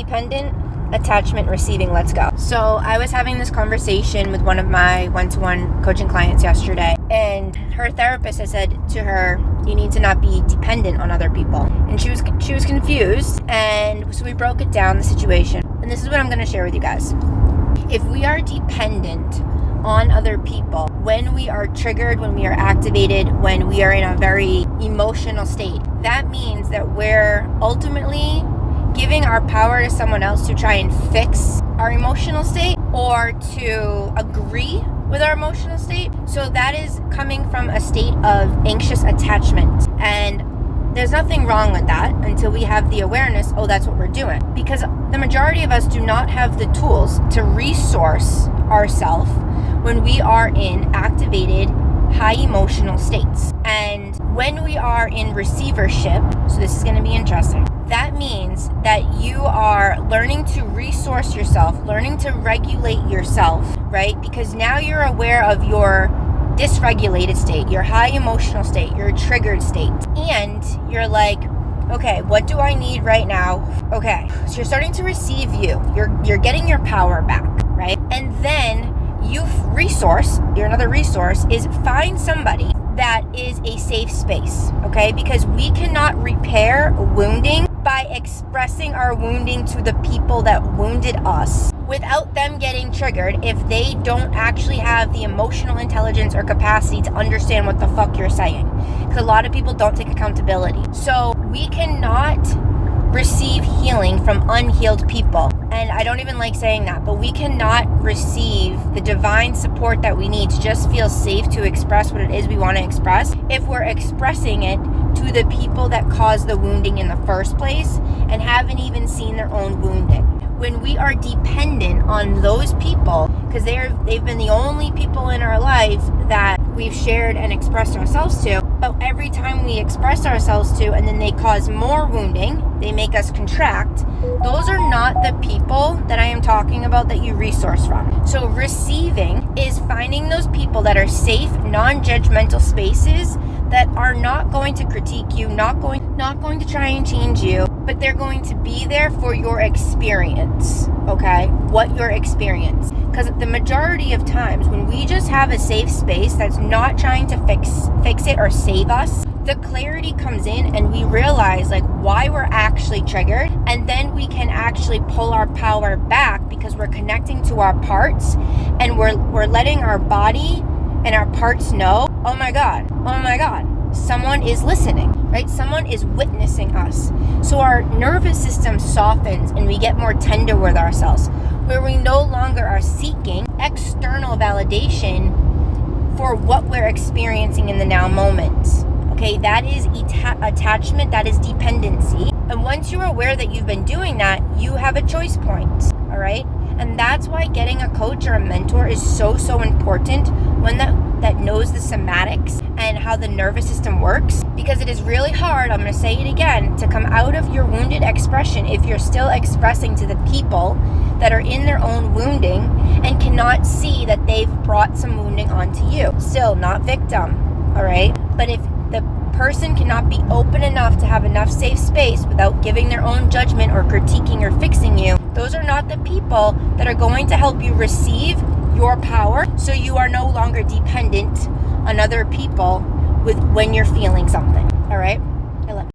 dependent, attachment, receiving, let's go. So I was having this conversation with one of my one-to-one coaching clients yesterday, and her therapist had said to her, you need to not be dependent on other people. And she was confused, and so we broke it down, the situation. And this is what I'm going to share with you guys. If we are dependent on other people, when we are triggered, when we are activated, when we are in a very emotional state, that means that we're ultimately giving our power to someone else to try and fix our emotional state or to agree with our emotional state. So that is coming from a state of anxious attachment. And there's nothing wrong with that until we have the awareness, oh, that's what we're doing. Because the majority of us do not have the tools to resource ourselves when we are in activated high emotional states. And when we are in receivership, so this is going to be interesting, that means that you are learning to resource yourself, learning to regulate yourself, right? Because now you're aware of your dysregulated state, your high emotional state, your triggered state. And you're like, okay, what do I need right now? Okay, so you're starting to receive you. You're getting your power back, right? And then another resource is find somebody that is a safe space, okay? Because we cannot repair wounding by expressing our wounding to the people that wounded us without them getting triggered if they don't actually have the emotional intelligence or capacity to understand what the fuck you're saying. Because a lot of people don't take accountability. So we cannot receive healing from unhealed people. And I don't even like saying that, but we cannot receive the divine support that we need to just feel safe to express what it is we want to express if we're expressing it to the people that caused the wounding in the first place and haven't even seen their own wounding. When we are dependent on those people, because they've been the only people in our life that we've shared and expressed ourselves to, but every time we express ourselves to and then they cause more wounding, they make us contract, those are not the people that I am talking about that you resource from. So receiving is finding those people that are safe, non-judgmental spaces that are not going to critique you, not going to try and change you, but they're going to be there for your experience, okay? What your experience. Because the majority of times when we just have a safe space that's not trying to fix it or save us, the clarity comes in and we realize like why we're actually triggered, and then we can actually pull our power back because we're connecting to our parts and we're letting our body and our parts know, oh my God, someone is listening, right? Someone is witnessing us. So our nervous system softens and we get more tender with ourselves, where we no longer are seeking external validation for what we're experiencing in the now moment. Okay, that is attachment, that is dependency. And once you're aware that you've been doing that, you have a choice point, all right? And that's why getting a coach or a mentor is so important, one that knows the somatics and how the nervous system works, because it is really hard, I'm going to say it again, to come out of your wounded expression if you're still expressing to the people that are in their own wounding and cannot see that they've brought some wounding onto you. Still not victim, all right? But if the person cannot be open enough to have enough safe space without giving their own judgment or critiquing or fixing you, those are not the people that are going to help you receive your power, so you are no longer dependent on other people when you're feeling something, all right?